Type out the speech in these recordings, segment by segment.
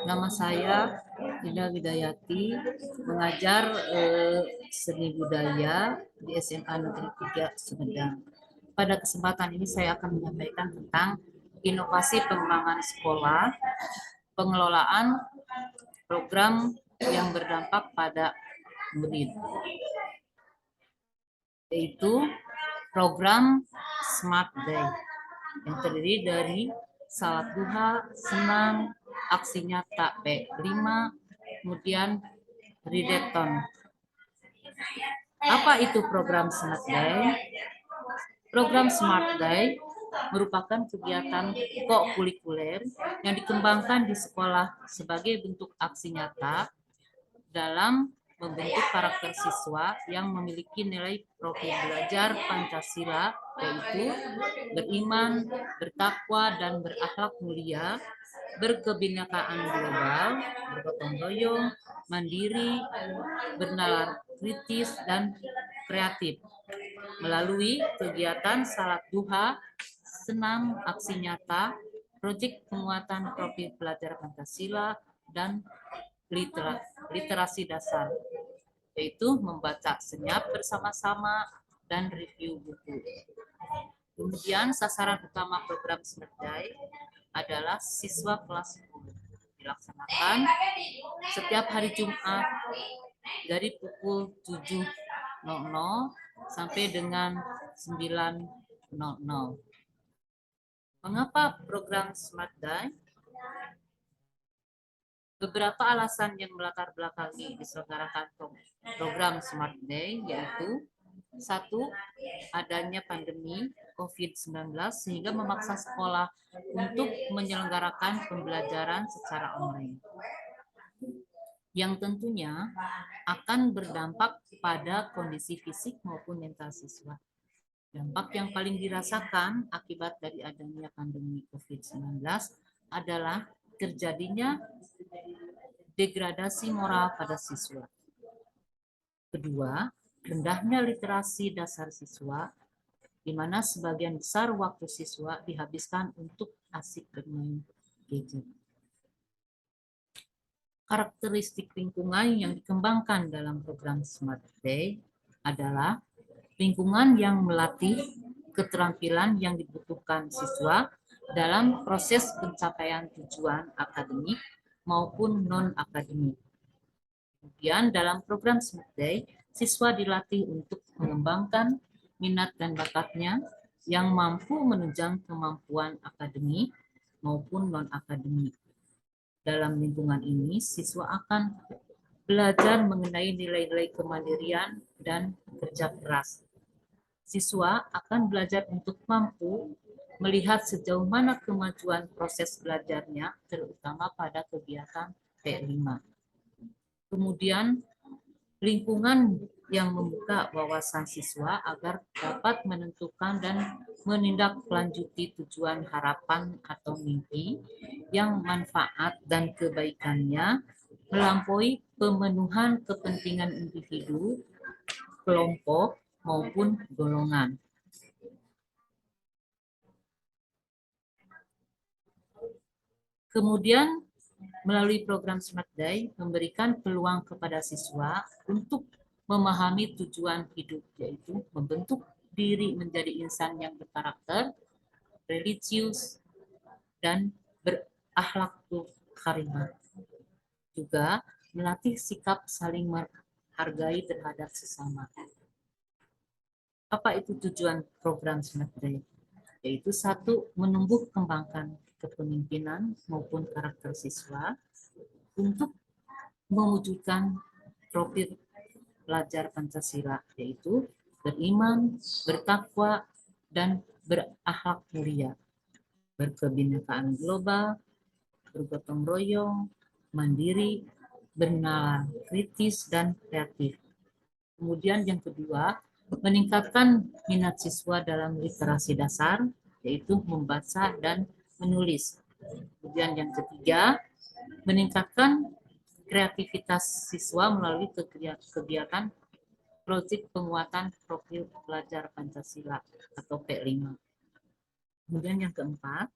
Nama saya Ida Widayati, mengajar seni budaya di SMA Negeri 3 Sumedang. Pada kesempatan ini saya akan menyampaikan tentang inovasi pengembangan sekolah, pengelolaan program yang berdampak pada murid, yaitu program Smart Day yang terdiri dari salat duha, senam, aksi nyata P5, kemudian readathon. Apa itu program Smart Day? Program Smart Day merupakan kegiatan kokurikuler yang dikembangkan di sekolah sebagai bentuk aksi nyata dalam membentuk karakter siswa yang memiliki nilai profil belajar Pancasila, yaitu beriman, bertakwa, dan berakhlak mulia, berkebinekaan global, bergotong royong, mandiri, bernalar kritis, dan kreatif. Melalui kegiatan salat duha, senam aksi nyata, proyek penguatan profil pelajar Pancasila, dan literasi dasar, yaitu membaca senyap bersama-sama dan review buku. Kemudian sasaran utama program Smart Day adalah siswa kelas 10. Dilaksanakan setiap hari Jumat dari pukul 7.00 sampai dengan 9.00. Mengapa program Smart Day? Beberapa alasan yang melatar belakangi diselenggarakan program Smart Day yaitu: satu, adanya pandemi COVID-19 sehingga memaksa sekolah untuk menyelenggarakan pembelajaran secara online, yang tentunya akan berdampak pada kondisi fisik maupun mental siswa. Dampak yang paling dirasakan akibat dari adanya pandemi COVID-19 adalah terjadinya degradasi moral pada siswa. Kedua, rendahnya literasi dasar siswa, di mana sebagian besar waktu siswa dihabiskan untuk asik bermain gadget. Karakteristik lingkungan yang dikembangkan dalam program Smart Day adalah lingkungan yang melatih keterampilan yang dibutuhkan siswa dalam proses pencapaian tujuan akademik maupun non-akademik. Kemudian dalam program Smart Day, siswa dilatih untuk mengembangkan minat dan bakatnya yang mampu menunjang kemampuan akademik maupun non-akademik. Dalam lingkungan ini, siswa akan belajar mengenai nilai-nilai kemandirian dan kerja keras. Siswa akan belajar untuk mampu melihat sejauh mana kemajuan proses belajarnya, terutama pada kegiatan P5. Kemudian lingkungan yang membuka wawasan siswa agar dapat menentukan dan menindaklanjuti tujuan harapan atau mimpi yang manfaat dan kebaikannya melampaui pemenuhan kepentingan individu, kelompok, maupun golongan. Kemudian melalui program Smart Day memberikan peluang kepada siswa untuk memahami tujuan hidup, yaitu membentuk diri menjadi insan yang berkarakter, religius, dan berakhlak karimah. Juga melatih sikap saling menghargai terhadap sesama. Apa itu tujuan program Smart Day? Yaitu satu, menumbuh kembangkan kepemimpinan maupun karakter siswa untuk mewujudkan profil pelajar Pancasila, yaitu beriman, bertakwa, dan berakhlak mulia, berkebinekaan global, bergotong royong, mandiri, bernalar kritis, dan kreatif. Kemudian yang kedua, meningkatkan minat siswa dalam literasi dasar, yaitu membaca dan menulis. Kemudian yang ketiga, meningkatkan kreativitas siswa melalui kegiatan proyek penguatan profil pelajar Pancasila atau P5. Kemudian yang keempat,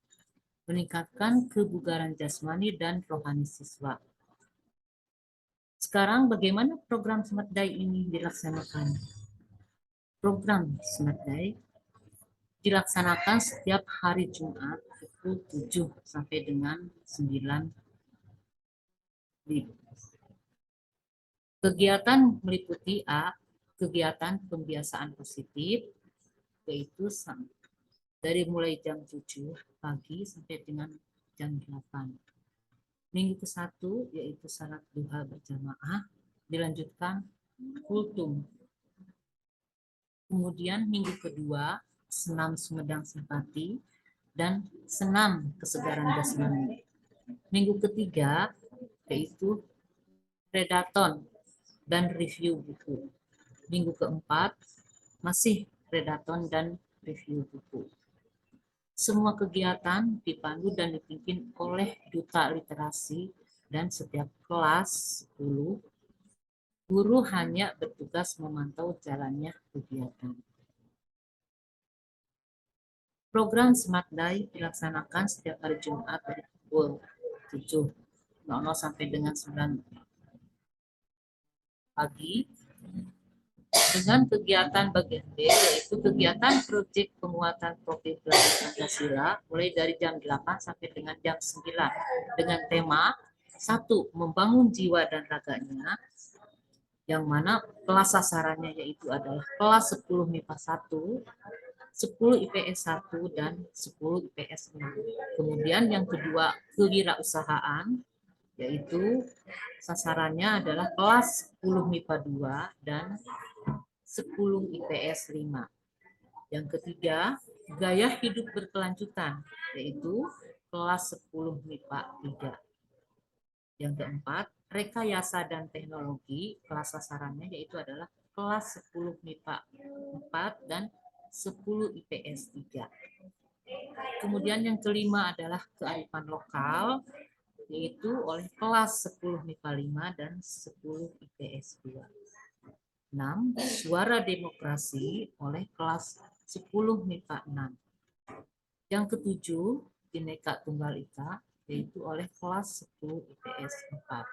meningkatkan kebugaran jasmani dan rohani siswa. Sekarang bagaimana program Smart Day ini dilaksanakan? Program Smart Day dilaksanakan setiap hari Jumat pukul 7 sampai dengan 9. Kegiatan meliputi kegiatan pembiasaan positif, yaitu dari mulai jam 7 pagi sampai dengan jam 8. Minggu ke-1 yaitu salat duha berjamaah, dilanjutkan kultum. Kemudian minggu kedua senam Sumedang Simpati dan senam kesegaran jasmani. Minggu ketiga yaitu redaton dan review buku. Minggu keempat masih redaton dan review buku. Semua kegiatan dipandu dan dipimpin oleh duta literasi dan setiap kelas 10 guru hanya bertugas memantau jalannya kegiatan. Program Smart Day dilaksanakan setiap hari Jumat dari pukul 7.00 sampai dengan 9 pagi dengan kegiatan bagian B, yaitu kegiatan proyek penguatan profil pelajar Pancasila mulai dari jam 8 sampai dengan jam 9 dengan tema 1. Membangun jiwa dan raganya, yang mana kelas sasarannya yaitu adalah kelas 10 MIPA 1, 10 IPS 1, dan 10 IPS 6. Kemudian yang kedua, kewirausahaan, yaitu sasarannya adalah kelas 10 MIPA 2 dan 10 IPS 5. Yang ketiga, gaya hidup berkelanjutan, yaitu kelas 10 MIPA 3. Yang keempat, rekayasa dan teknologi, kelas sasarannya yaitu adalah kelas 10 MIPA 4 dan 10 IPS 3. Kemudian yang kelima adalah kearifan lokal, yaitu oleh kelas 10 MIPA 5 dan 10 IPS 2. 6. Suara demokrasi oleh kelas 10 MIPA 6. Yang ketujuh, Bhinneka Tunggal Ika, yaitu oleh kelas 10 IPS 4.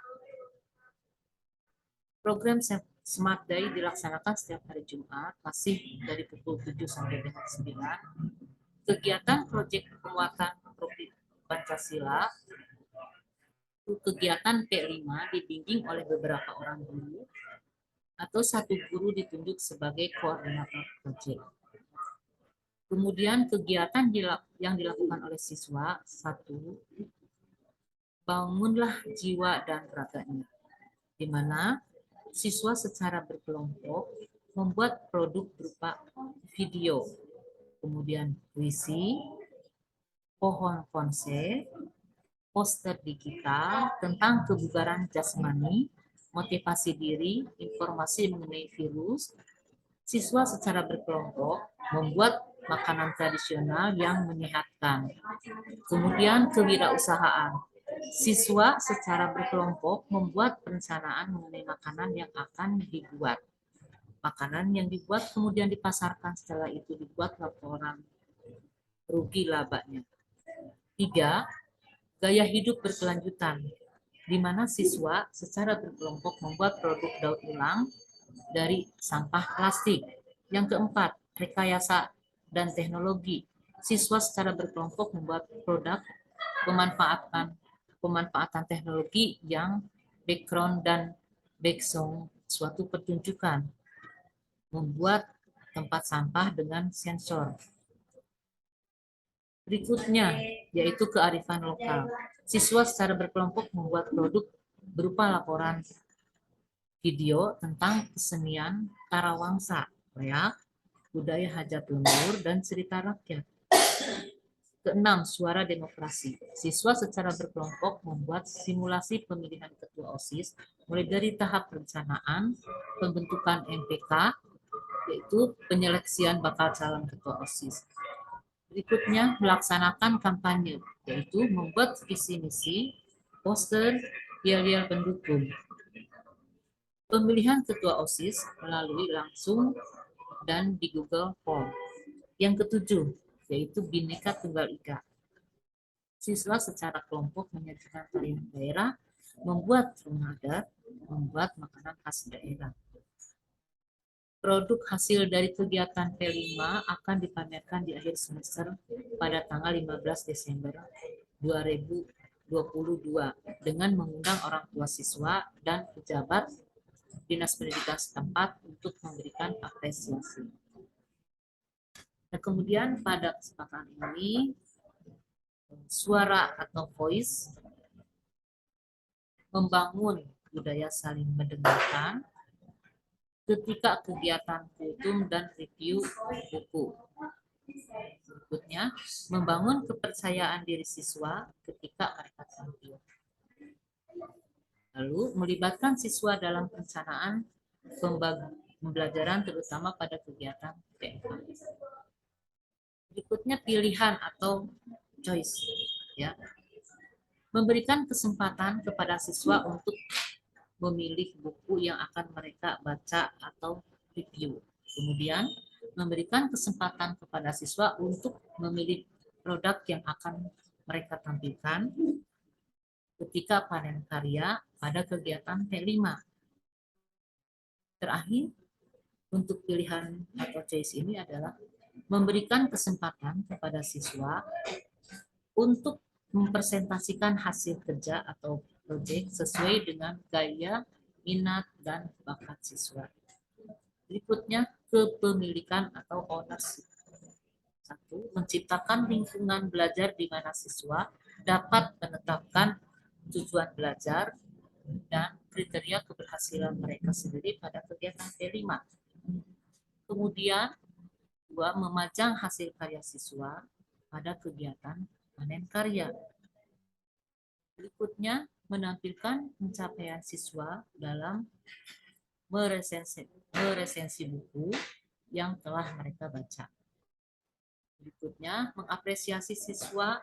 Program Smart Day dilaksanakan setiap hari Jumat, masih dari pukul 7 sampai dengan 9. Kegiatan proyek penguatan profil Pancasila, kegiatan P5 dibimbing oleh beberapa orang guru, atau satu guru ditunjuk sebagai koordinator proyek. Kemudian kegiatan yang dilakukan oleh siswa, 1. Bangunlah jiwa dan raganya, di mana siswa secara berkelompok membuat produk berupa video, kemudian puisi, pohon konsep, poster digital tentang kebugaran jasmani, motivasi diri, informasi mengenai virus. Siswa secara berkelompok membuat makanan tradisional yang menyehatkan. Kemudian kewirausahaan. Siswa secara berkelompok membuat perencanaan mengenai makanan yang akan dibuat. Makanan yang dibuat kemudian dipasarkan, setelah itu dibuat laporan rugi labanya. 3. Gaya hidup berkelanjutan, di mana siswa secara berkelompok membuat produk daur ulang dari sampah plastik. Yang keempat, rekayasa dan teknologi. Siswa secara berkelompok membuat produk pemanfaatan teknologi yang background dan background suatu pertunjukan. Membuat tempat sampah dengan sensor. Berikutnya, yaitu kearifan lokal. Siswa secara berkelompok membuat produk berupa laporan video tentang kesenian Tarawangsa, ya, budaya hajat lembur, dan cerita rakyat. Keenam, suara demokrasi. Siswa secara berkelompok membuat simulasi pemilihan ketua OSIS, mulai dari tahap perencanaan, pembentukan MPK, yaitu penyeleksian bakal calon ketua OSIS. Berikutnya, melaksanakan kampanye, yaitu membuat visi misi, poster, yel-yel pendukung. Pemilihan ketua OSIS melalui langsung dan di Google Form. Yang ketujuh, yaitu Bhinneka Tunggal Ika. Siswa secara kelompok menyajikan tarian daerah, membuat rumah adat, membuat makanan khas daerah. Produk hasil dari kegiatan P5 akan dipamerkan di akhir semester pada tanggal 15 Desember 2022 dengan mengundang orang tua siswa dan pejabat Dinas Pendidikan setempat untuk memberikan apresiasi. Nah, kemudian pada kesempatan ini suara atau voice membangun budaya saling mendengarkan ketika kegiatan kultum dan review buku. Berikutnya, membangun kepercayaan diri siswa ketika mereka tampil. Lalu, melibatkan siswa dalam perencanaan pembelajaran terutama pada kegiatan PMK. Berikutnya, pilihan atau choice. Ya, memberikan kesempatan kepada siswa untuk memilih buku yang akan mereka baca atau review. Kemudian, memberikan kesempatan kepada siswa untuk memilih produk yang akan mereka tampilkan ketika panen karya pada kegiatan P5. Terakhir, untuk pilihan atau choice ini adalah memberikan kesempatan kepada siswa untuk mempresentasikan hasil kerja atau proyek sesuai dengan gaya, minat, dan bakat siswa. Berikutnya, kepemilikan atau ownership. 1. Menciptakan lingkungan belajar di mana siswa dapat menetapkan tujuan belajar dan kriteria keberhasilan mereka sendiri pada kegiatan P5. Kemudian, 2. Memajang hasil karya siswa pada kegiatan panen karya. Berikutnya, menampilkan pencapaian siswa dalam meresensi buku yang telah mereka baca. Berikutnya, mengapresiasi siswa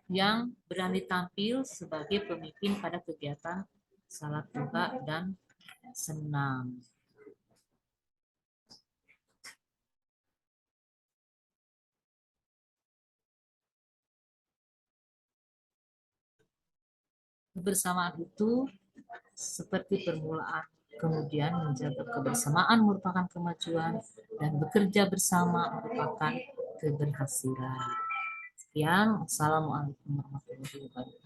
yang berani tampil sebagai pemimpin pada kegiatan salat buka dan senam. Kebersamaan itu seperti permulaan, kemudian menjaga kebersamaan merupakan kemajuan, dan bekerja bersama merupakan keberhasilan. Sekian, Assalamualaikum warahmatullahi wabarakatuh.